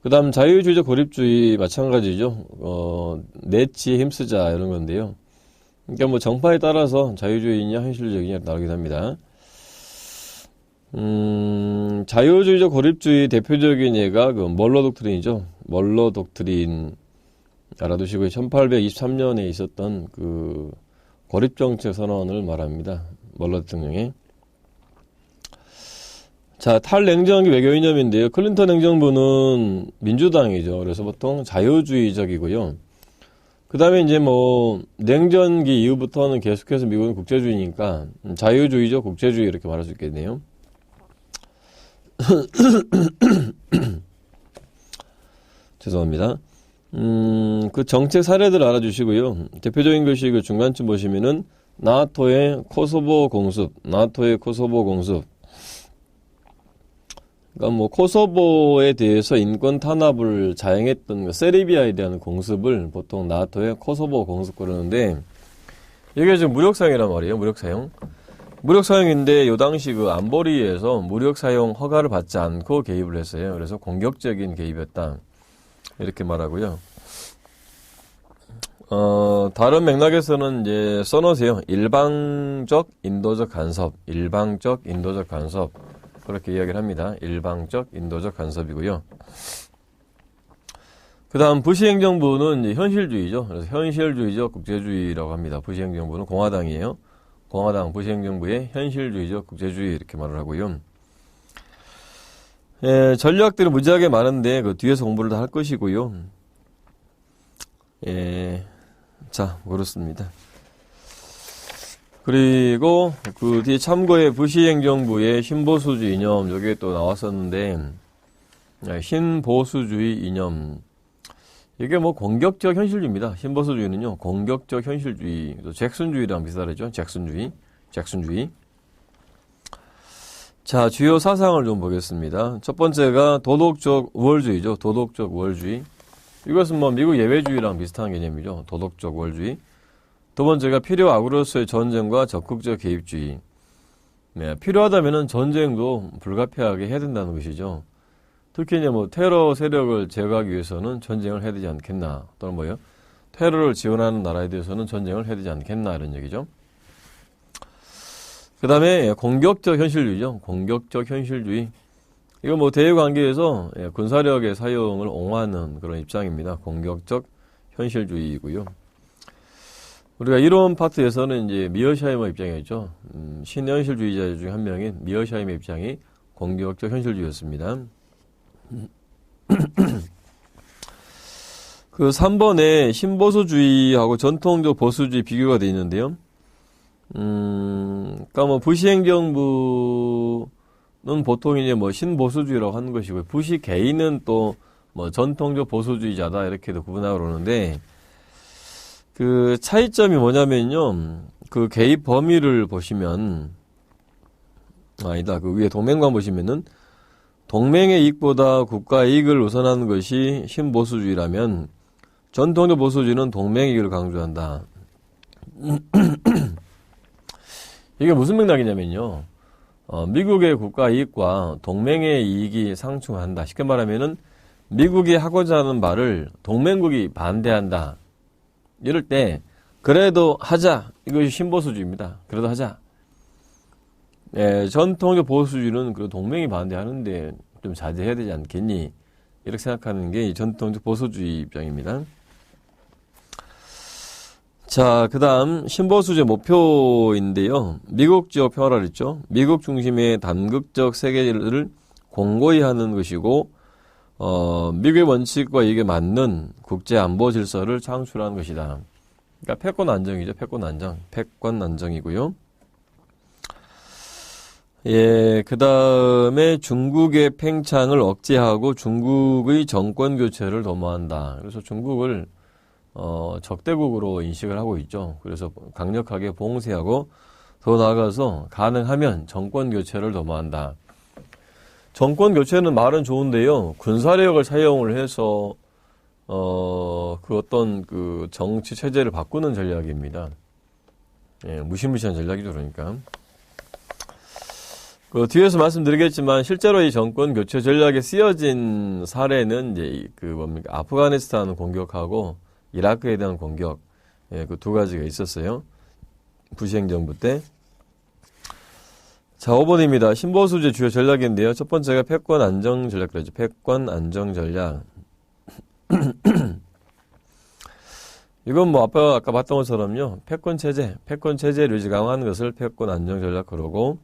그 다음 자유주의적 고립주의 마찬가지죠. 내치에 힘쓰자 이런 건데요. 그러니까 뭐 정파에 따라서 자유주의냐 현실주의냐 나오기도 합니다. 자유주의적 고립주의 대표적인 예가 그 멀러 독트린이죠. 멀러 독트린 알아두시고요. 1823년에 있었던 그 고립정책 선언을 말합니다. 멀러 대통령이. 자, 탈냉정기 외교 이념인데요. 클린턴 행정부는 민주당이죠. 그래서 보통 자유주의적이고요. 그 다음에 이제 뭐 냉전기 이후부터는 계속해서 미국은 국제주의니까 자유주의적 국제주의 이렇게 말할 수 있겠네요. 죄송합니다. 그 정책 사례들 알아주시고요. 대표적인 것이 그 중간쯤 보시면은 나토의 코소보 공습. 그러니까 뭐 코소보에 대해서 인권 탄압을 자행했던 그 세르비아에 대한 공습을 보통 나토의 코소보 공습 그러는데 이게 지금 무력 사용이란 말이에요. 무력 사용인데 요 당시 그 안보리에서 무력 사용 허가를 받지 않고 개입을 했어요. 그래서 공격적인 개입이었다. 이렇게 말하고요. 다른 맥락에서는 이제 써놓으세요. 일방적 인도적 간섭. 그렇게 이야기를 합니다. 일방적 인도적 간섭이고요. 그 다음 부시 행정부는 이제 현실주의죠. 그래서 현실주의적 국제주의라고 합니다. 부시 행정부는 공화당이에요. 공화당 부시 행정부의 현실주의적 국제주의 이렇게 말을 하고요. 예, 전략들이 무지하게 많은데 그 뒤에서 공부를 다 할 것이고요. 예, 자 그렇습니다. 그리고 그 뒤에 참고의 부시 행정부의 신보수주의 이념 여기에 또 나왔었는데 신보수주의 이념 이게 뭐 공격적 현실주의입니다. 신보수주의는요 공격적 현실주의, 잭슨주의랑 비슷하죠. 잭슨주의. 자, 주요 사상을 좀 보겠습니다. 첫 번째가 도덕적 우월주의죠. 도덕적 우월주의. 이것은 뭐 미국 예외주의랑 비슷한 개념이죠. 도덕적 우월주의. 두 번째가 필요 악으로서의 전쟁과 적극적 개입주의. 네, 필요하다면은 전쟁도 불가피하게 해야 된다는 것이죠. 특히 이제 뭐 테러 세력을 제거하기 위해서는 전쟁을 해야 되지 않겠나. 또는 뭐요? 테러를 지원하는 나라에 대해서는 전쟁을 해야 되지 않겠나 이런 얘기죠. 그 다음에 공격적 현실주의죠. 공격적 현실주의. 이거 뭐 대외 관계에서 군사력의 사용을 옹호하는 그런 입장입니다. 공격적 현실주의이고요. 우리가 이론 파트에서는 이제 미어샤이머 입장이었죠. 신현실주의자 중 한 명인 미어샤이머 입장이 공격적 현실주의였습니다. 그 3번에 신보수주의하고 전통적 보수주의 비교가 되어 있는데요. 그러니까 뭐 부시 행정부는 보통 이제 뭐 신보수주의라고 하는 것이고 부시 개인은 또 뭐 전통적 보수주의자다 이렇게도 구분하고 그러는데 그 차이점이 뭐냐면요. 그 개입 범위를 보시면 그 위에 동맹관 보시면은 동맹의 이익보다 국가의 이익을 우선하는 것이 신보수주의라면 전통적 보수주의는 동맹의 이익을 강조한다. 이게 무슨 맥락이냐면요. 미국의 국가 이익과 동맹의 이익이 상충한다. 쉽게 말하면은 미국이 하고자 하는 말을 동맹국이 반대한다. 이럴 때 그래도 하자. 이것이 신보수주의입니다. 그래도 하자. 예, 전통적 보수주의는 그 동맹이 반대하는데 좀 자제해야 되지 않겠니? 이렇게 생각하는 게 전통적 보수주의 입장입니다. 자, 그 다음 신보수주의 목표인데요. 미국 지역 평화를 했죠. 미국 중심의 단극적 세계를 공고히 하는 것이고 미국의 원칙과 이게 맞는 국제 안보 질서를 창출하는 것이다. 그러니까 패권 안정이죠. 패권 안정이고요. 예, 그 다음에 중국의 팽창을 억제하고 중국의 정권 교체를 도모한다. 그래서 중국을 적대국으로 인식을 하고 있죠. 그래서 강력하게 봉쇄하고 더 나아가서 가능하면 정권 교체를 도모한다. 정권 교체는 말은 좋은데요. 군사력을 사용을 해서 그 어떤 그 정치 체제를 바꾸는 전략입니다. 예, 무시무시한 전략이죠, 그러니까. 그 뒤에서 말씀드리겠지만 실제로 이 정권 교체 전략에 쓰여진 사례는 이제 그 뭡니까 아프가니스탄 공격하고 이라크에 대한 공격 예, 그 두 가지가 있었어요. 부시 행정부 때. 자, 5번입니다. 신보수주의 주요 전략인데요. 첫 번째가 패권 안정 전략 그러죠. 패권 안정 전략. 이건 뭐 아까 봤던 것처럼요. 패권 체제를 유지 강화하는 것을 패권 안정 전략 그러고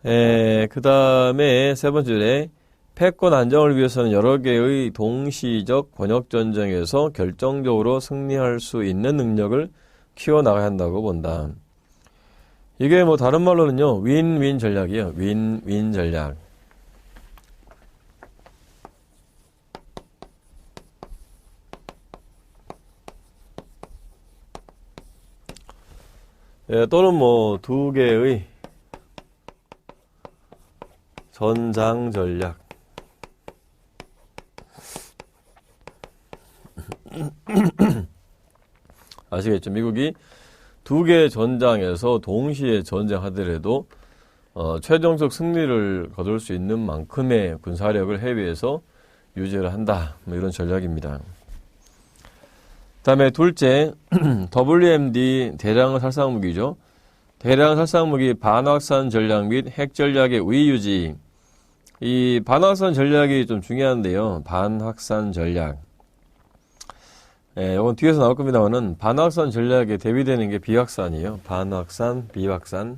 그 다음에 세 번째에 패권 안정을 위해서는 여러 개의 동시적 번역 전쟁에서 결정적으로 승리할 수 있는 능력을 키워나가야 한다고 본다. 이게 뭐 다른 말로는요. 윈윈 전략이에요. 윈윈 전략. 예, 또는 뭐 두 개의 전장 전략. 아시겠죠? 미국이 두 개의 전장에서 동시에 전쟁하더라도 최종적 승리를 거둘 수 있는 만큼의 군사력을 해외에서 유지를 한다. 뭐 이런 전략입니다. 다음에 둘째, WMD 대량 살상무기죠. 대량 살상무기 반확산 전략 및 핵 전략의 우위 유지. 이 반확산 전략이 좀 중요한데요. 반확산 전략. 예, 이건 뒤에서 나올 겁니다만은 반확산 전략에 대비되는 게 비확산이에요. 반확산, 비확산.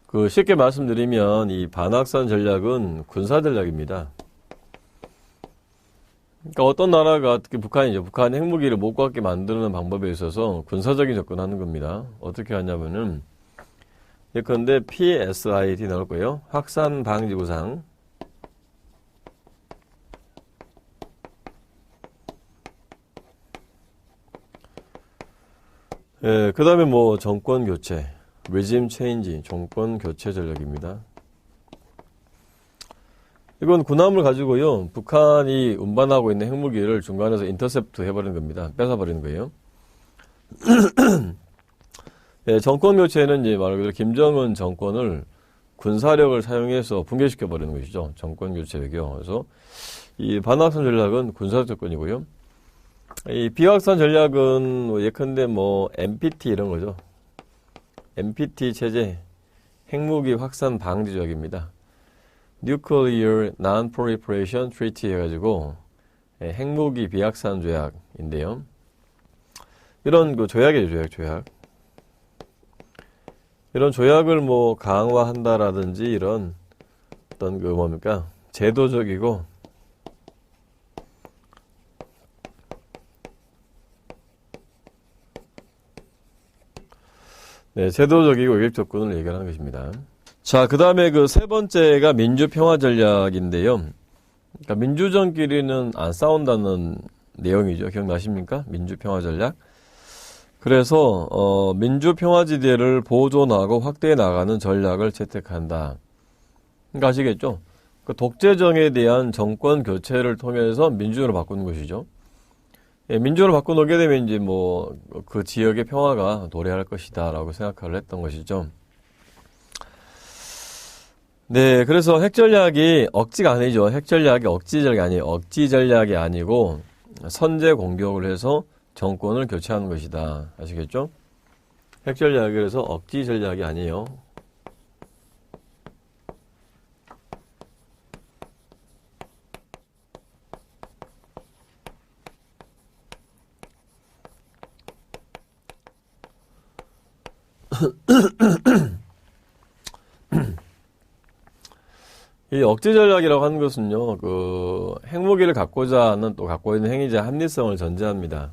그 쉽게 말씀드리면 이 반확산 전략은 군사 전략입니다. 그러니까 어떤 나라가 특히 북한이죠. 북한이 핵무기를 못 갖게 만드는 방법에 있어서 군사적인 접근하는 겁니다. 어떻게 하냐면은 예컨대 PSID 나올 거예요. 확산 방지 구상. 예, 그 다음에 뭐 정권 교체, regime change, 정권 교체 전략입니다. 이건 군함을 가지고요, 북한이 운반하고 있는 핵무기를 중간에서 인터셉트 해버리는 겁니다. 뺏어버리는 거예요. 예, 정권 교체는 이제 말 그대로 김정은 정권을 군사력을 사용해서 붕괴시켜버리는 것이죠. 정권 교체 외교. 그래서 이 반확산 전략은 군사적 접근이고요. 이 비확산 전략은 뭐 예컨대 뭐 NPT 이런 거죠. NPT 체제, 핵무기 확산 방지 조약입니다. Nuclear Non-Proliferation Treaty 해가지고 핵무기 비확산 조약인데요. 이런 그 조약이에요, 조약. 이런 조약을 뭐 강화한다라든지 이런 어떤 그 뭡니까 제도적이고 네, 제도적이고 외교 접근을 얘기하는 것입니다. 자, 그 다음에 그 세 번째가 민주평화 전략인데요. 그러니까 민주정끼리는 안 싸운다는 내용이죠. 기억나십니까? 민주평화 전략. 그래서 민주평화지대를 보존하고 확대해 나가는 전략을 채택한다. 그러니까 아시겠죠? 그 독재정에 대한 정권 교체를 통해서 민주로 바꾸는 것이죠. 예, 민주로 바꿔놓게 되면 이제 뭐 그 지역의 평화가 도래할 것이다라고 생각을 했던 것이죠. 네, 그래서 핵전략이 억지가 아니죠. 핵전략이 억지 전략이 아니에요. 억지 전략이 아니고 선제 공격을 해서 정권을 교체하는 것이다. 아시겠죠? 핵전략이 그래서 억지 전략이 아니에요. 이 억지 전략이라고 하는 것은요, 그 핵무기를 갖고자 하는 또 갖고 있는 행위자의 합리성을 전제합니다.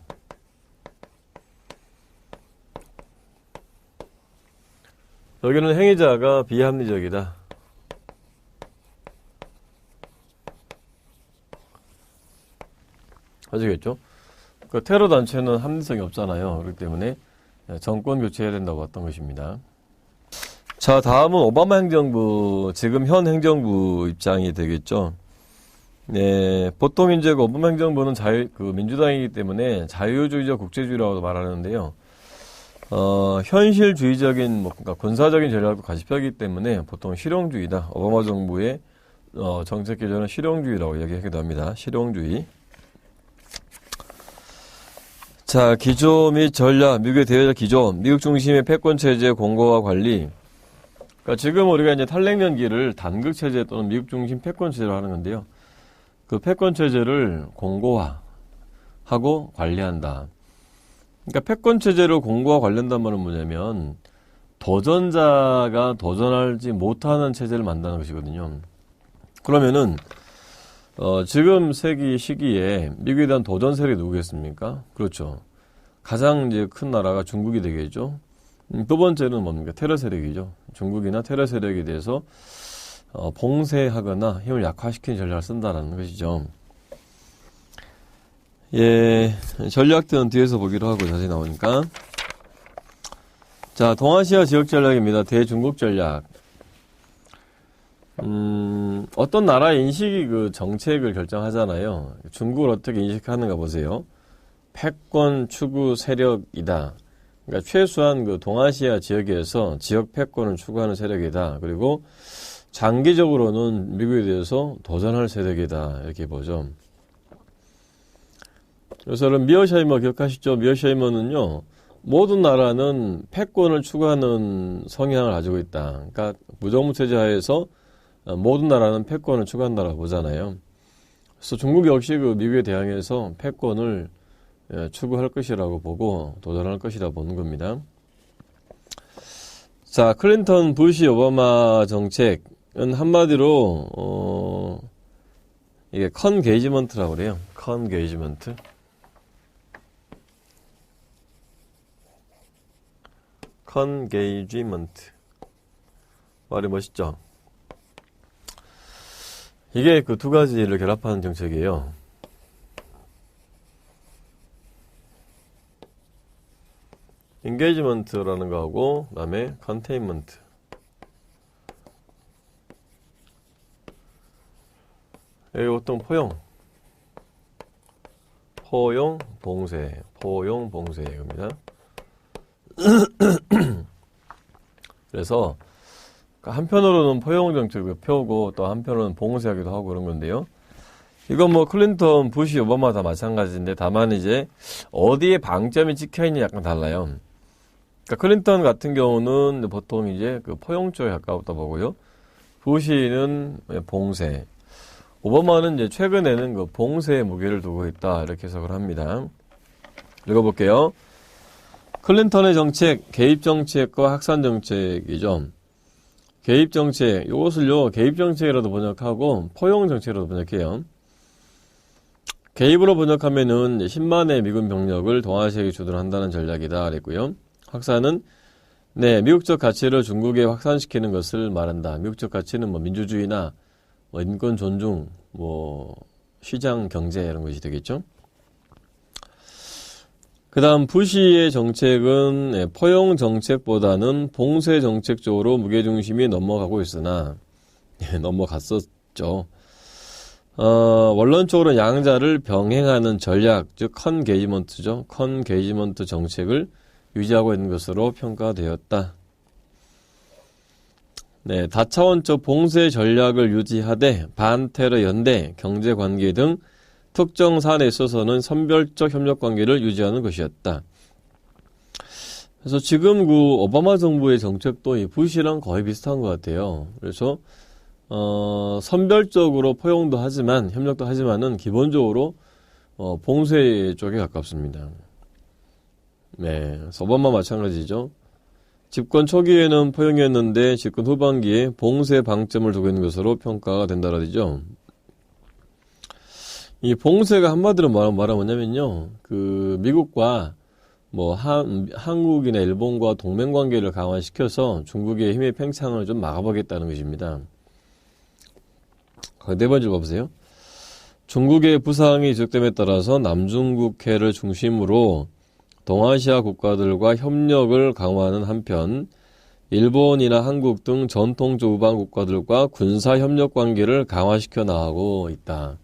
여기는 행위자가 비합리적이다. 아시겠죠? 그 테러 단체는 합리성이 없잖아요. 그렇기 때문에 정권 교체해야 된다고 했던 것입니다. 자, 다음은 오바마 행정부, 지금 현 행정부 입장이 되겠죠. 네, 보통 이제 오바마 행정부는 민주당이기 때문에 자유주의적 국제주의라고 말하는데요. 현실주의적인, 그러니까 군사적인 전략도 가시하기 때문에 보통 실용주의다. 오바마 정부의, 정책 기조는 실용주의라고 얘기하기도 합니다. 실용주의. 자, 기조 및 전략, 미국의 대외적 기조, 미국 중심의 패권체제 공고와 관리. 그러니까 지금 우리가 이제 탈냉전기를 단극체제 또는 미국 중심 패권체제로 하는 건데요. 그 패권체제를 공고화하고 관리한다. 그러니까 패권체제를 공고화 관리한다는 말은 뭐냐면, 도전자가 도전하지 못하는 체제를 만드는 것이거든요. 그러면은, 지금 시기에 미국에 대한 도전 세력이 누구겠습니까? 그렇죠. 가장 이제 큰 나라가 중국이 되겠죠. 두 번째는 뭡니까? 테러 세력이죠. 중국이나 테러 세력에 대해서 봉쇄하거나 힘을 약화시키는 전략을 쓴다는 것이죠. 예, 전략들은 뒤에서 보기로 하고 자세히 나오니까. 자, 동아시아 지역 전략입니다. 대중국 전략. 어떤 나라의 인식이 그 정책을 결정하잖아요. 중국을 어떻게 인식하는가 보세요. 패권 추구 세력이다. 그러니까 최소한 그 동아시아 지역에서 지역 패권을 추구하는 세력이다. 그리고 장기적으로는 미국에 대해서 도전할 세력이다. 이렇게 보죠. 그래서 미어샤이머 기억하시죠? 미어샤이머는요, 모든 나라는 패권을 추구하는 성향을 가지고 있다. 그러니까 무정부체제 하에서 모든 나라는 패권을 추구한다라고 보잖아요. 그래서 중국 역시 그 미국에 대항해서 패권을 추구할 것이라고 보고 도전할 것이라 보는 겁니다. 자, 클린턴, 부시, 오바마 정책은 한마디로 이게 컨게이지먼트라고 그래요. 컨게이지먼트. 컨게이지먼트. 말이 멋있죠? 이게 그 두 가지를 결합하는 정책이에요. 인게이지먼트라는 거하고 그다음에 컨테인먼트. 여기 보통 포용, 봉쇄, 겁니다. 그래서 한편으로는 포용 정책을 펴고 또 한편으로는 봉쇄하기도 하고 그런 건데요. 이건 뭐 클린턴, 부시, 오바마 다 마찬가지인데 다만 이제 어디에 방점이 찍혀 있느냐 약간 달라요. 그러니까 클린턴 같은 경우는 보통 이제 그 포용 쪽에 가까웠다 보고요. 부시는 봉쇄. 오바마는 이제 최근에는 그 봉쇄에 무게를 두고 있다 이렇게 해석을 합니다. 읽어볼게요. 클린턴의 정책, 개입 정책과 확산 정책이죠. 개입 정책, 이것을요 개입 정책이라도 번역하고 포용 정책이라도 번역해요. 개입으로 번역하면은 10만의 미군 병력을 동아시아에 주둔한다는 전략이다 그랬고요. 확산은 미국적 가치를 중국에 확산시키는 것을 말한다. 미국적 가치는 뭐 민주주의나 뭐 인권 존중, 뭐 시장 경제 이런 것이 되겠죠. 그 다음 부시의 정책은 포용 정책보다는 봉쇄 정책 쪽으로 무게중심이 넘어가고 있으나 넘어갔었죠. 원론적으로 양자를 병행하는 전략, 즉 컨게이지먼트죠. 컨게이지먼트 정책을 유지하고 있는 것으로 평가되었다. 다차원적 봉쇄 전략을 유지하되 반테러 연대, 경제관계 등 특정 사안에 있어서는 선별적 협력관계를 유지하는 것이었다. 그래서 지금 그 오바마 정부의 정책도 이 부시랑 거의 비슷한 것 같아요. 그래서 선별적으로 포용도 하지만 협력도 하지만은 기본적으로 봉쇄 쪽에 가깝습니다. 그래서 오바마 마찬가지죠. 집권 초기에는 포용이었는데 집권 후반기에 봉쇄 방점을 두고 있는 것으로 평가가 된다라죠. 이 봉쇄가 한마디로 말하면 뭐냐면요. 그 미국과 뭐 한국이나 일본과 동맹 관계를 강화시켜서 중국의 힘의 팽창을 좀 막아보겠다는 것입니다. 네 번째 봐보세요. 중국의 부상이 지속됨에 따라서 남중국해를 중심으로 동아시아 국가들과 협력을 강화하는 한편 일본이나 한국 등 전통적 우방 국가들과 군사 협력 관계를 강화시켜 나가고 있다.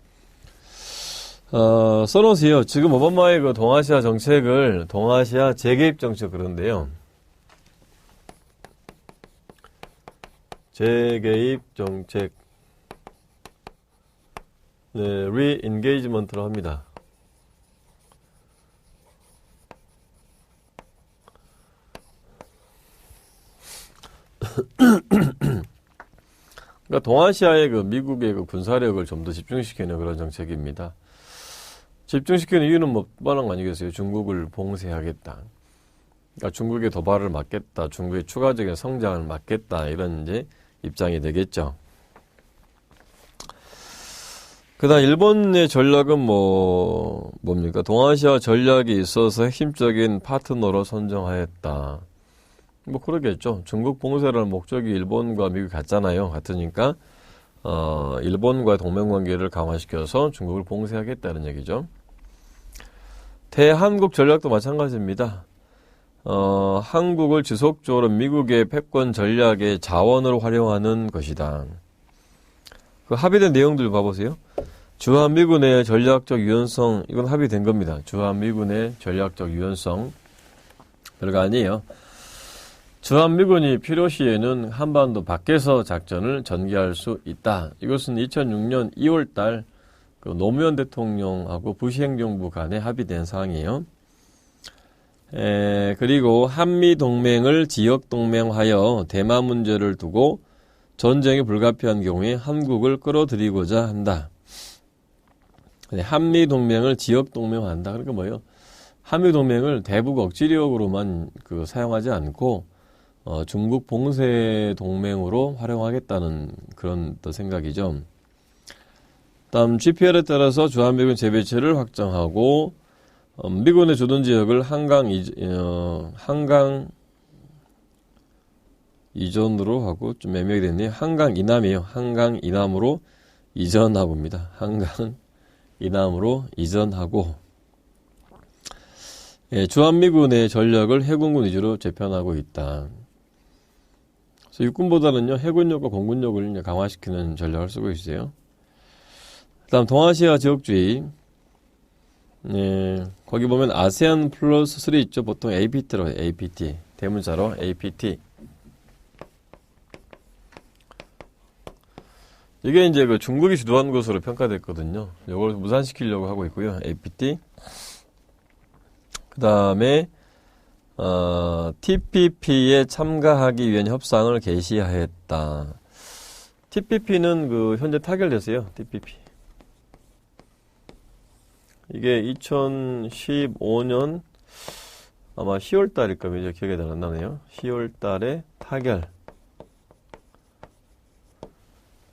써놓으세요. 지금 오바마의 그 동아시아 정책을 동아시아 재개입 정책 그런데요. 재개입 정책, 네, re-engagement로 합니다. 그러니까 동아시아의 그 미국의 그 군사력을 좀 더 집중시키는 그런 정책입니다. 집중시키는 이유는 뭐 뻔한 거 아니겠어요? 중국을 봉쇄하겠다. 그러니까 중국의 도발을 막겠다. 중국의 추가적인 성장을 막겠다. 이런 이제 입장이 되겠죠. 그다음 일본의 전략은 뭡니까? 동아시아 전략에 있어서 핵심적인 파트너로 선정하였다. 뭐 그러겠죠. 중국 봉쇄라는 목적이 일본과 미국이 같잖아요. 같으니까 일본과의 동맹관계를 강화시켜서 중국을 봉쇄하겠다는 얘기죠. 대한국 전략도 마찬가지입니다. 한국을 지속적으로 미국의 패권 전략의 자원으로 활용하는 것이다. 그 합의된 내용들 봐보세요. 주한미군의 전략적 유연성, 이건 합의된 겁니다. 주한미군의 전략적 유연성. 별거 아니에요. 주한미군이 필요시에는 한반도 밖에서 작전을 전개할 수 있다. 이것은 2006년 2월달 그 노무현 대통령하고 부시 행정부 간에 합의된 사항이에요. 그리고 한미동맹을 지역동맹화하여 대만 문제를 두고 전쟁이 불가피한 경우에 한국을 끌어들이고자 한다. 한미동맹을 지역동맹화한다. 그러니까 뭐예요? 한미동맹을 대북 억지력으로만 사용하지 않고 중국 봉쇄 동맹으로 활용하겠다는 그런 또 생각이죠. 다음 GPL에 따라서 주한미군 재배치를 확정하고 미군의 주둔 지역을 한강 이전으로 하고 좀 애매하게 됐네요. 한강 이남이에요. 한강 이남으로 이전하고입니다. 한강 이남으로 이전하고 주한미군의 전력을 해군군 위주로 재편하고 있다. 그래서 육군보다는요 해군력과 공군력을 강화시키는 전략을 쓰고 있어요. 그다음 동아시아 지역주의. 거기 보면 아세안 플러스 3 있죠. 보통 APT로 해요. APT 대문자로 APT. 이게 이제 그 중국이 주도한 것으로 평가됐거든요. 이걸 무산시키려고 하고 있고요. APT. 그 다음에 TPP에 참가하기 위한 협상을 개시하였다. TPP는 현재 타결됐어요. TPP. 이게 2015년 아마 10월 달일 겁니다. 기억이 잘 안 나네요. 10월 달에 타결.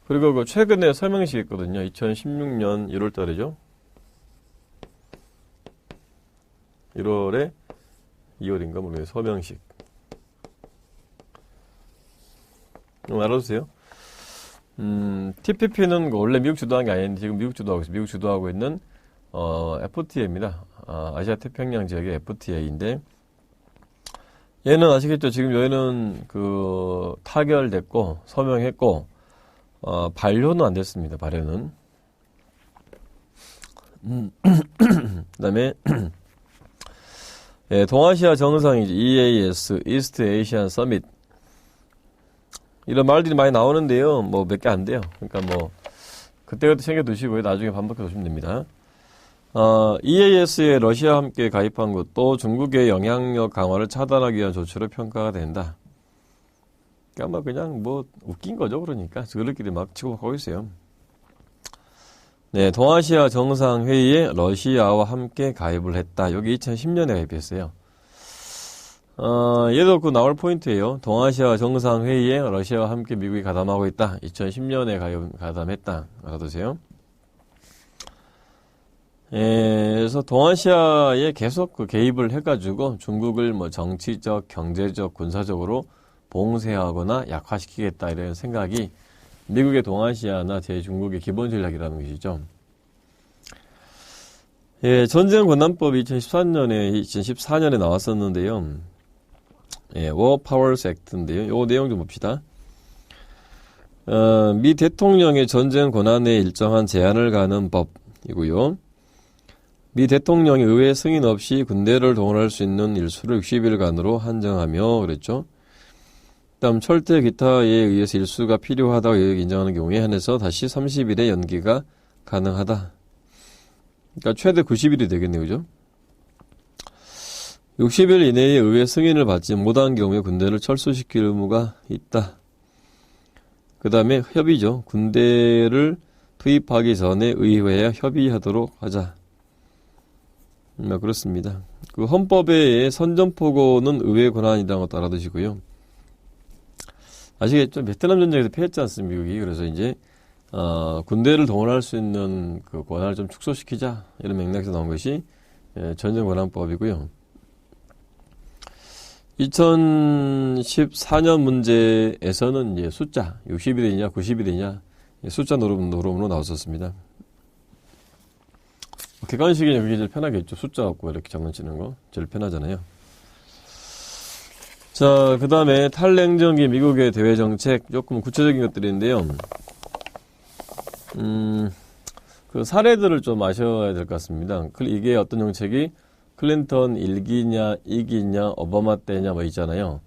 그리고 최근에 설명식이 있거든요. 2016년 1월 달이죠. 1월에 2월인가 모르겠어요. 서명식. 알아두세요. TPP는 원래 미국 주도한 게 아닌데 지금 미국 주도하고 있어요. 미국 주도하고 있는 FTA입니다. 아시아 태평양 지역의 FTA인데 얘는 아시겠죠? 지금 얘는 타결됐고 서명했고 반려는 안 됐습니다. 발효는. 그다음에 동아시아 정상이지 EAS, East Asian Summit. 이런 말들이 많이 나오는데요. 몇 개 안 돼요. 그러니까 그때그때 챙겨두시고요. 나중에 반복해 보시면 됩니다. EAS에 러시아와 함께 가입한 것도 중국의 영향력 강화를 차단하기 위한 조치로 평가가 된다. 그러니까 그냥 웃긴 거죠. 그러니까 저들끼리 막 치고받고 있어요. 네, 동아시아 정상회의에 러시아와 함께 가입을 했다. 여기 2010년에 가입했어요. 얘도 나올 포인트예요. 동아시아 정상회의에 러시아와 함께 미국이 가담하고 있다. 2010년에 가담했다. 알아두세요. 그래서 동아시아에 계속 개입을 해가지고 중국을 정치적, 경제적, 군사적으로 봉쇄하거나 약화시키겠다 이런 생각이 미국의 동아시아나 대중국의 기본 전략이라는 것이죠. 전쟁 권한법이 2014년에 나왔었는데요. War Powers Act인데요. 요 내용 좀 봅시다. 미 대통령의 전쟁 권한에 일정한 제한을 가하는 법이고요. 미 대통령이 의회 승인 없이 군대를 동원할 수 있는 일수를 60일간으로 한정하며 그랬죠. 다음 철퇴 기타에 의해서 일수가 필요하다고 인정하는 경우에 한해서 다시 30일의 연기가 가능하다. 그러니까 최대 90일이 되겠네요. 그죠? 60일 이내에 의회 승인을 받지 못한 경우에 군대를 철수시킬 의무가 있다. 그 다음에 협의죠. 군대를 투입하기 전에 의회와 협의하도록 하자. 그렇습니다. 그 헌법의 선전포고는 의회 권한이라는 것도 알아두시고요. 아시겠죠? 베트남 전쟁에서 패했지 않습니까, 미국이. 그래서 이제 군대를 동원할 수 있는 그 권한을 좀 축소시키자, 이런 맥락에서 나온 것이 전쟁권한법이고요. 2014년 문제에서는 이제 숫자 60일이냐 90일이냐 숫자 노름으로 나왔었습니다. 객관식이냐 그게 제일 편하겠죠. 숫자 갖고 이렇게 장난치는 거 제일 편하잖아요. 자, 그 다음에 탈냉전기 미국의 대외 정책 조금 구체적인 것들인데요. 그 사례들을 좀 아셔야 될 것 같습니다. 이게 어떤 정책이 클린턴 1기냐 2기냐 오바마 때냐 뭐 있잖아요.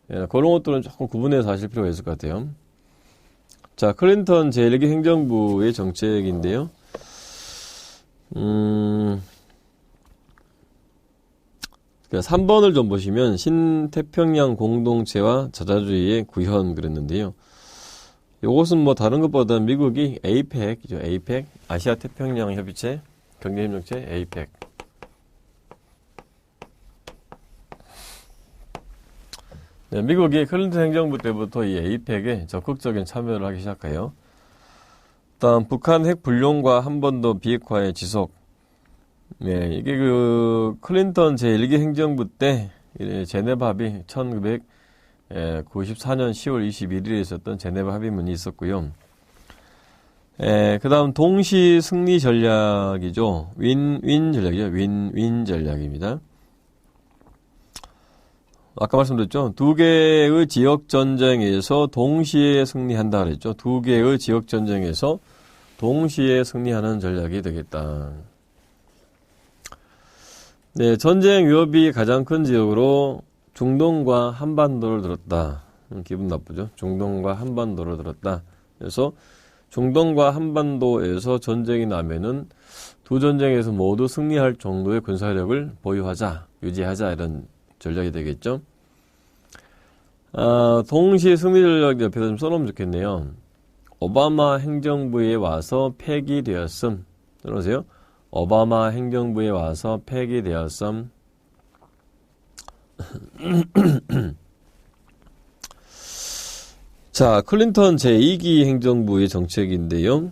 그런 것들은 조금 구분해서 하실 필요가 있을 것 같아요. 자, 클린턴 제1기 행정부의 정책인데요. 3번을 좀 보시면 신태평양 공동체와 자자주의의 구현 그랬는데요. 이것은 뭐 다른 것보다 미국이 APEC이죠. APEC, 아시아 태평양 협의체, 경제협력체 APEC. 네, 미국이 클린턴 행정부 때부터 이 APEC에 적극적인 참여를 하기 시작해요. 다음 북한 핵 불용과 한반도 비핵화의 지속. 네, 이게 그 클린턴 제1기 행정부 때 제네바 합의 1994년 10월 21일에 있었던 제네바 합의문이 있었고요. 그 다음 동시 승리 전략이죠. 윈윈 전략이죠. 윈윈 전략입니다. 아까 말씀드렸죠. 두 개의 지역 전쟁에서 동시에 승리한다 그랬죠. 두 개의 지역 전쟁에서 동시에 승리하는 전략이 되겠다. 네, 전쟁 위협이 가장 큰 지역으로 중동과 한반도를 들었다. 기분 나쁘죠? 중동과 한반도를 들었다. 그래서 중동과 한반도에서 전쟁이 나면은 두 전쟁에서 모두 승리할 정도의 군사력을 보유하자, 유지하자 이런 전략이 되겠죠. 동시 승리 전략 옆에다 좀 써놓으면 좋겠네요. 오바마 행정부에 와서 폐기되었음. 들어보세요. 오바마 행정부에 와서 폐기되었음. 자, 클린턴 제2기 행정부의 정책인데요.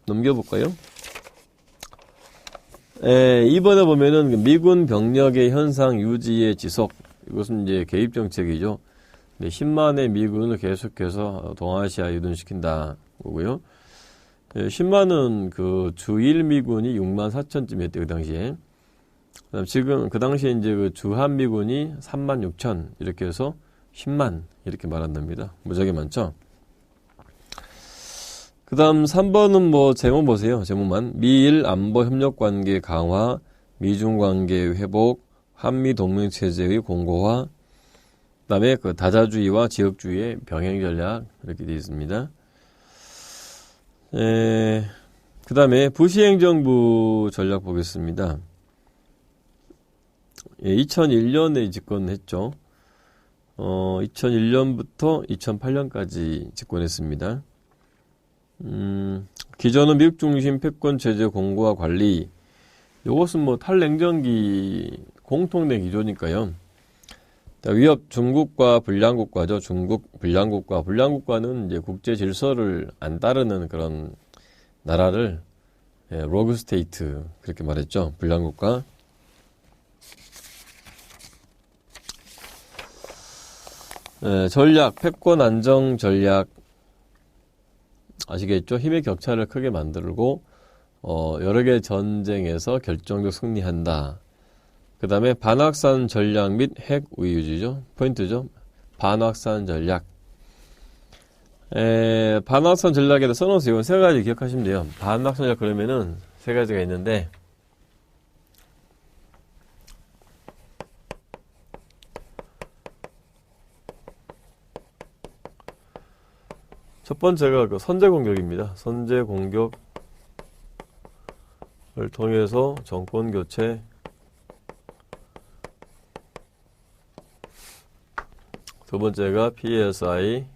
넘겨볼까요? 이번에 보면은 미군 병력의 현상 유지의 지속. 이것은 이제 개입 정책이죠. 10만의 미군을 계속해서 동아시아 유둔시킨다. 거고요. 10만은 그 주1 미군이 6만 4천쯤이었대요, 그 당시에. 지금, 그 당시에 이제 그 주한 미군이 3만 6천, 이렇게 해서 10만, 이렇게 말한답니다. 무지하게 많죠? 그 다음 3번은 뭐, 제목 보세요. 제목만. 미일 안보 협력 관계 강화, 미중 관계 회복, 한미 동맹 체제의 공고화, 그 다음에 그 다자주의와 지역주의의 병행 전략, 이렇게 되어 있습니다. 그 다음에 부시 행정부 전략 보겠습니다. 2001년에 집권했죠. 2001년부터 2008년까지 집권했습니다. 기존은 미국 중심 패권 체제 공고와 관리. 이것은 뭐 탈냉전기 공통된 기조니까요. 위협 중국과 불량국가죠. 중국 불량국가. 불량국가는 이제 국제 질서를 안 따르는 그런 나라를 로그 스테이트 그렇게 말했죠. 불량국가. 전략, 패권 안정 전략 아시겠죠? 힘의 격차를 크게 만들고 여러 개 전쟁에서 결정적 승리한다. 그 다음에 반확산 전략 및 핵 우위 유지죠. 포인트죠. 반확산 전략. 반확산 전략에다 써놓으세요. 세 가지 기억하시면 돼요. 반확산 전략 그러면은 세 가지가 있는데, 첫 번째가 그 선제 공격입니다. 선제 공격을 통해서 정권 교체. 두 번째가 PSI.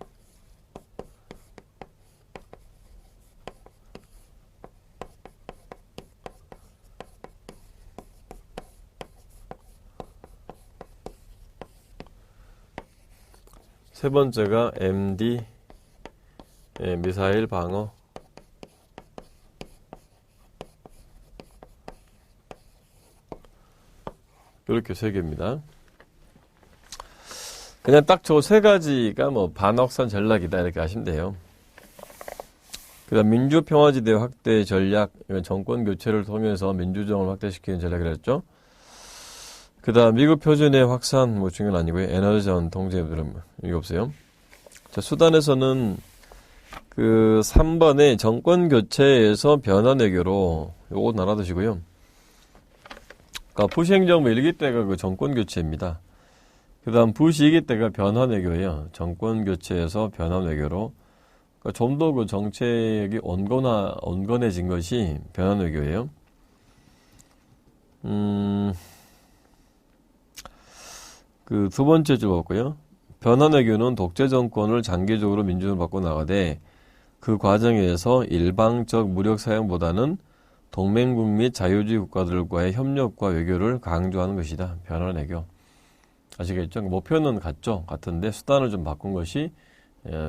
세 번째가 MD. 미사일 방어. 이렇게 세 개입니다. 그냥 딱 저 세 가지가 뭐 반확산 전략이다 이렇게 하시면 돼요. 그다음 민주평화지대 확대 전략, 이건 정권 교체를 통해서 민주정을 확대시키는 전략이라 했죠. 그다음 미국 표준의 확산, 뭐 중요한 아니고요. 에너지전 통제 이거 없어요. 자, 수단에서는 그 3번에 정권 교체에서 변화 외교로 요거 알아두시고요. 그러니까 부시 행정부 1기 때가 그 정권 교체입니다. 그 다음 부시 2기 때가 변화 외교예요. 정권 교체에서 변화 외교로. 그러니까 좀 더 그 정책이 온건해진 것이 변화 외교예요. 그 두 번째 줄 봤고요. 변화 외교는 독재 정권을 장기적으로 민주적으로 바꿔 나가되 그 과정에서 일방적 무력 사용보다는 동맹국 및 자유주의 국가들과의 협력과 외교를 강조하는 것이다. 변화 외교. 아시겠죠? 목표는 같은데 수단을 좀 바꾼 것이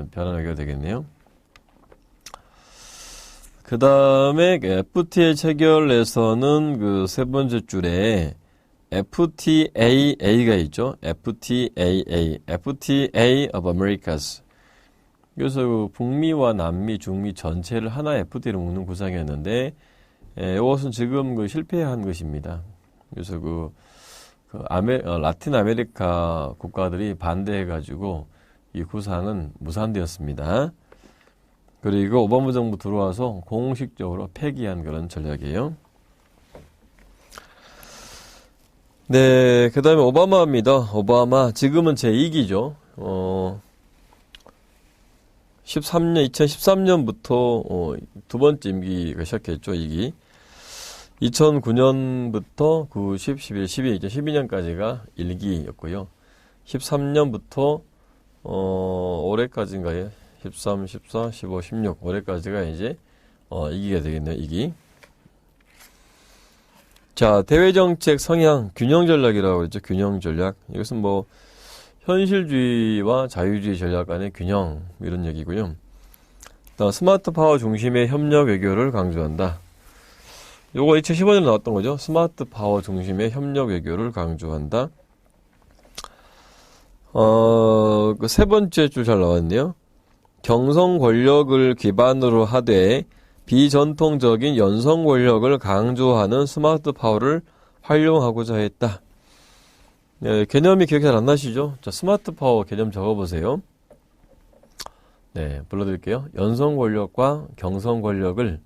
변화 외교가 되겠네요. 그 다음에 FTA 체결에서는 그 세 번째 줄에 FTAA가 있죠. FTAA of Americas. 그래서 그 북미와 남미, 중미 전체를 하나의 FTA로 묶는 구상이었는데, 이것은 지금 그 실패한 것입니다. 그래서 라틴 아메리카 국가들이 반대해가지고 이 구상은 무산되었습니다. 그리고 오바마 정부 들어와서 공식적으로 폐기한 그런 전략이에요. 네, 그 다음에 오바마입니다. 오바마, 지금은 제2기죠. 2013년부터 두 번째 임기가 시작했죠, 2기. 2009년부터 9, 10, 11, 12, 12년까지가 1기였고요. 13년부터 올해까지인가요? 13, 14, 15, 16 올해까지가 이제 2기가 되겠네요. 2기. 자, 대외정책 성향 균형 전략이라고 했죠. 균형 전략. 이것은 뭐 현실주의와 자유주의 전략 간의 균형 이런 얘기고요. 또 스마트 파워 중심의 협력 외교를 강조한다. 요거 2015년에 나왔던 거죠. 스마트 파워 중심의 협력 외교를 강조한다. 그 세 번째 줄 잘 나왔네요. 경성 권력을 기반으로 하되 비전통적인 연성 권력을 강조하는 스마트 파워를 활용하고자 했다. 네, 개념이 기억이 잘 안 나시죠? 자, 스마트 파워 개념 적어보세요. 네, 불러드릴게요. 연성 권력과 경성 권력을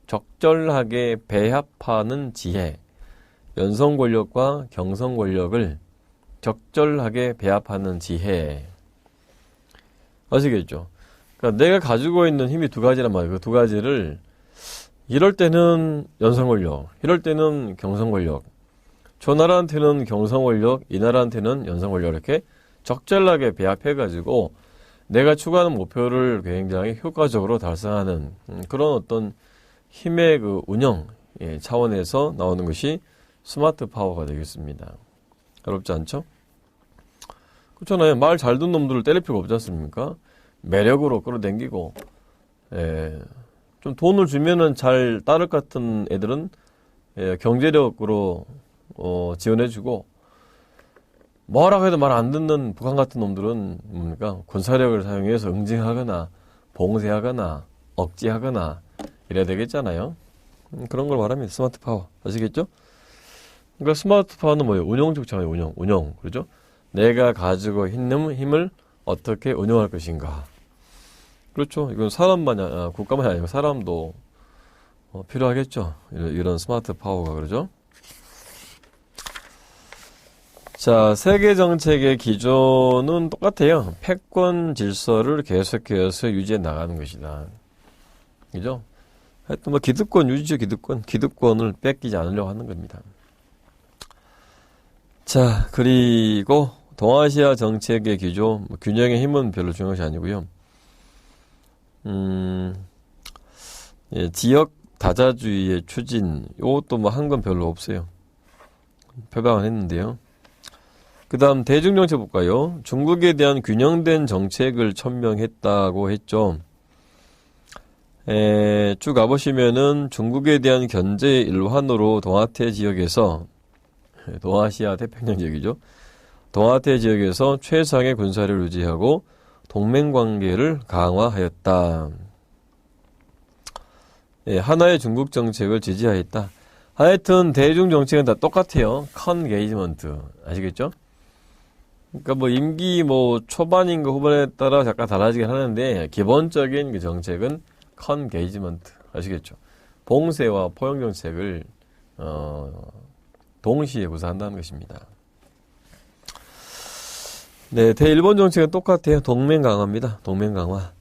적절하게 배합하는 지혜. 연성 권력과 경성 권력을 적절하게 배합하는 지혜. 아시겠죠? 그러니까 내가 가지고 있는 힘이 두 가지란 말이에요. 그 두 가지를 이럴 때는 연성 권력, 이럴 때는 경성 권력. 저 나라한테는 경성 권력, 이 나라한테는 연성 권력 이렇게 적절하게 배합해가지고 내가 추구하는 목표를 굉장히 효과적으로 달성하는 그런 어떤 힘의 그 운영 차원에서 나오는 것이 스마트 파워가 되겠습니다. 어렵지 않죠? 그렇잖아요. 말 잘 듣는 놈들을 때릴 필요가 없지 않습니까? 매력으로 끌어당기고, 좀 돈을 주면은 잘 따를 것 같은 애들은 경제력으로 지원해주고, 뭐라고 해도 말 안 듣는 북한 같은 놈들은 뭡니까? 군사력을 사용해서 응징하거나 봉쇄하거나 억제하거나 이래야 되겠잖아요. 그런 걸 말합니다. 스마트 파워. 아시겠죠? 그러니까 스마트 파워는 뭐예요? 운용적 차원의 운용. 그렇죠? 내가 가지고 있는 힘을 어떻게 운용할 것인가. 그렇죠. 이건 사람만이, 국가만이 아니고 사람도 필요하겠죠. 이런 스마트 파워가, 그러죠? 자, 세계 정책의 기조는 똑같아요. 패권 질서를 계속해서 유지해 나가는 것이다. 그죠? 하여튼 기득권 유지죠, 기득권. 기득권을 뺏기지 않으려고 하는 겁니다. 자, 그리고 동아시아 정책의 기조, 균형의 힘은 별로 중요한 것이 아니고요. 예, 지역 다자주의의 추진, 이것도 한 건 별로 없어요. 표방을 했는데요. 그 다음 대중정책 볼까요? 중국에 대한 균형된 정책을 천명했다고 했죠. 쭉 가보시면은 중국에 대한 견제의 일환으로 동아태 지역에서, 동아시아 태평양 지역이죠. 동아태 지역에서 최상의 군사를 유지하고 동맹관계를 강화하였다. 예, 하나의 중국 정책을 지지하였다. 하여튼 대중정책은 다 똑같아요. 컨게이지먼트 아시겠죠? 그러니까 임기 초반인가 후반에 따라 잠깐 달라지긴 하는데 기본적인 그 정책은 컨게이지먼트 아시겠죠? 봉쇄와 포용 정책을 동시에 구사한다는 것입니다. 네, 대일본 정책은 똑같아요. 동맹 강화입니다. 동맹 강화.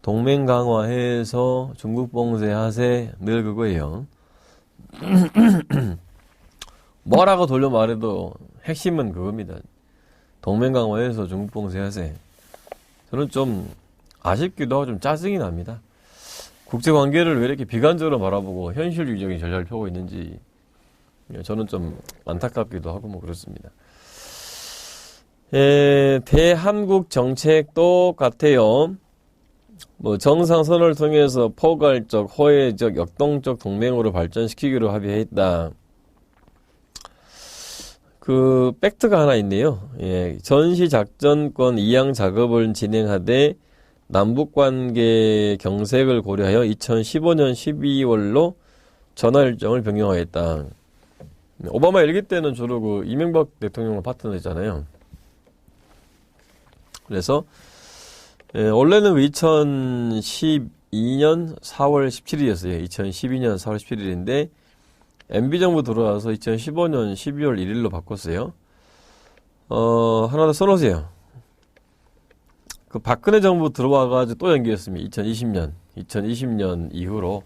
동맹 강화해서 중국 봉쇄하세 늘 그거예요. 뭐라고 돌려 말해도 핵심은 그겁니다. 동맹 강화해서 중국 봉쇄하세. 저는 좀 아쉽기도 하고 좀 짜증이 납니다. 국제관계를 왜 이렇게 비관적으로 바라보고 현실주의적인 전략을 펴고 있는지 저는 좀 안타깝기도 하고 그렇습니다. 대한국 정책 똑같아요. 정상선언을 통해서 포괄적, 호혜적, 역동적 동맹으로 발전시키기로 합의했다. 팩트가 하나 있네요. 예, 전시작전권 이양 작업을 진행하되 남북관계 경색을 고려하여 2015년 12월로 전화 일정을 변경하였다. 오바마 일기 때는 주로 이명박 대통령과 파트너였잖아요. 그래서 원래는 2012년 4월 17일이었어요. 2012년 4월 17일인데 MB정부 들어와서 2015년 12월 1일로 바꿨어요. 하나 더 써놓으세요. 박근혜 정부 들어와가지고 또 연기했습니다. 2020년 이후로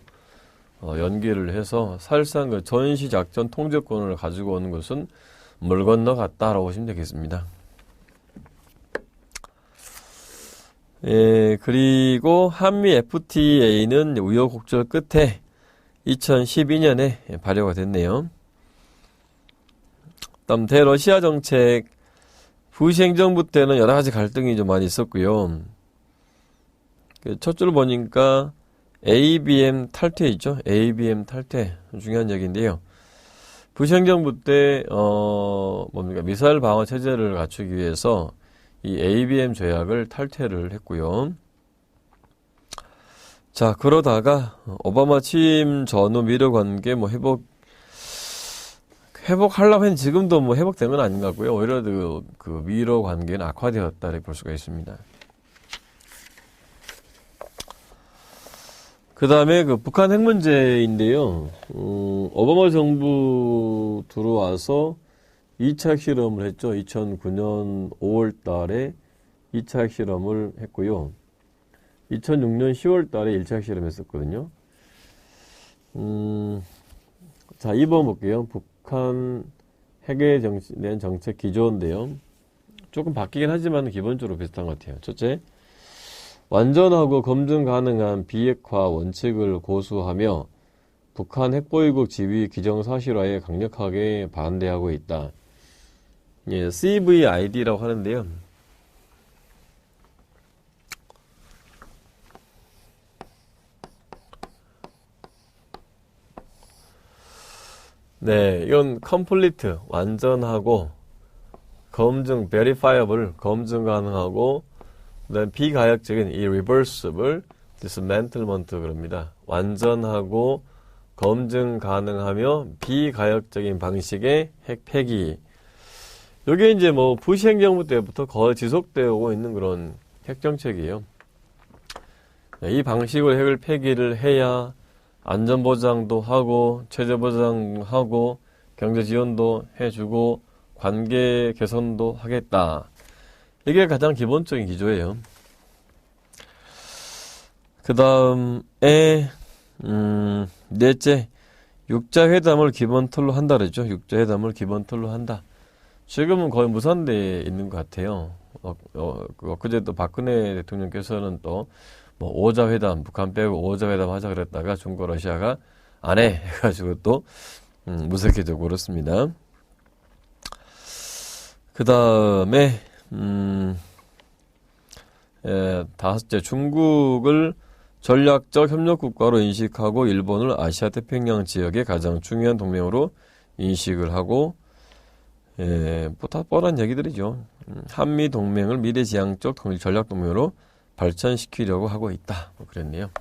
연기를 해서 사실상 전시작전 통제권을 가지고 오는 것은 물 건너갔다라고 보시면 되겠습니다. 예, 그리고 한미 FTA는 우여곡절 끝에 2012년에 발효가 됐네요. 다음 대러시아 정책, 부시 행정부 때는 여러 가지 갈등이 좀 많이 있었고요. 첫 줄 보니까 ABM 탈퇴 있죠? ABM 탈퇴 중요한 얘기인데요. 부시 행정부 때 미사일 방어 체제를 갖추기 위해서 이 ABM 조약을 탈퇴를 했고요. 자, 그러다가 오바마 취임 전후 미러 관계 회복하려고 했는데 지금도 회복된 건 아닌 것 같고요. 오히려 그 미러 관계는 악화되었다 이렇게 볼 수가 있습니다. 그 다음에 북한 핵 문제인데요. 오바마 정부 들어와서 2차 핵실험을 했죠. 2009년 5월 달에 2차 핵실험을 했고요. 2006년 10월 달에 1차 핵실험 했었거든요. 자, 2번 볼게요. 북한 핵에 대한 정책 기조인데요. 조금 바뀌긴 하지만 기본적으로 비슷한 것 같아요. 첫째, 완전하고 검증 가능한 비핵화 원칙을 고수하며 북한 핵보유국 지위 기정사실화에 강력하게 반대하고 있다. 예, CVID라고 하는데요. 네, 이건 complete, 완전하고, 검증, verifiable, 검증 가능하고, 그다음 비가역적인 irreversible dismantlement 그럽니다. 완전하고 검증 가능하며 비가역적인 방식의 핵 폐기. 이게 이제 뭐 부시 행정부 때부터 거의 지속되어 오고 있는 그런 핵 정책이에요. 이 방식으로 핵을 폐기를 해야 안전보장도 하고 체제보장하고 경제지원도 해주고 관계 개선도 하겠다. 이게 가장 기본적인 기조예요. 그 다음에 넷째, 육자회담을 기본틀로 한다 그랬죠. 육자회담을 기본틀로 한다. 지금은 거의 무산되어 있는 것 같아요. 엊그제도 박근혜 대통령께서는 또 뭐 오자회담, 북한 빼고 오자회담 하자 그랬다가 중국 러시아가 안 해 해가지고 또 무색해지고 그렇습니다. 그 다음에 다섯째, 중국을 전략적 협력국가로 인식하고 일본을 아시아 태평양 지역의 가장 중요한 동맹으로 인식을 하고, 다 뻔한 얘기들이죠. 한미 동맹을 미래지향적 전략 동맹으로 발전시키려고 하고 있다. 뭐 그랬네요.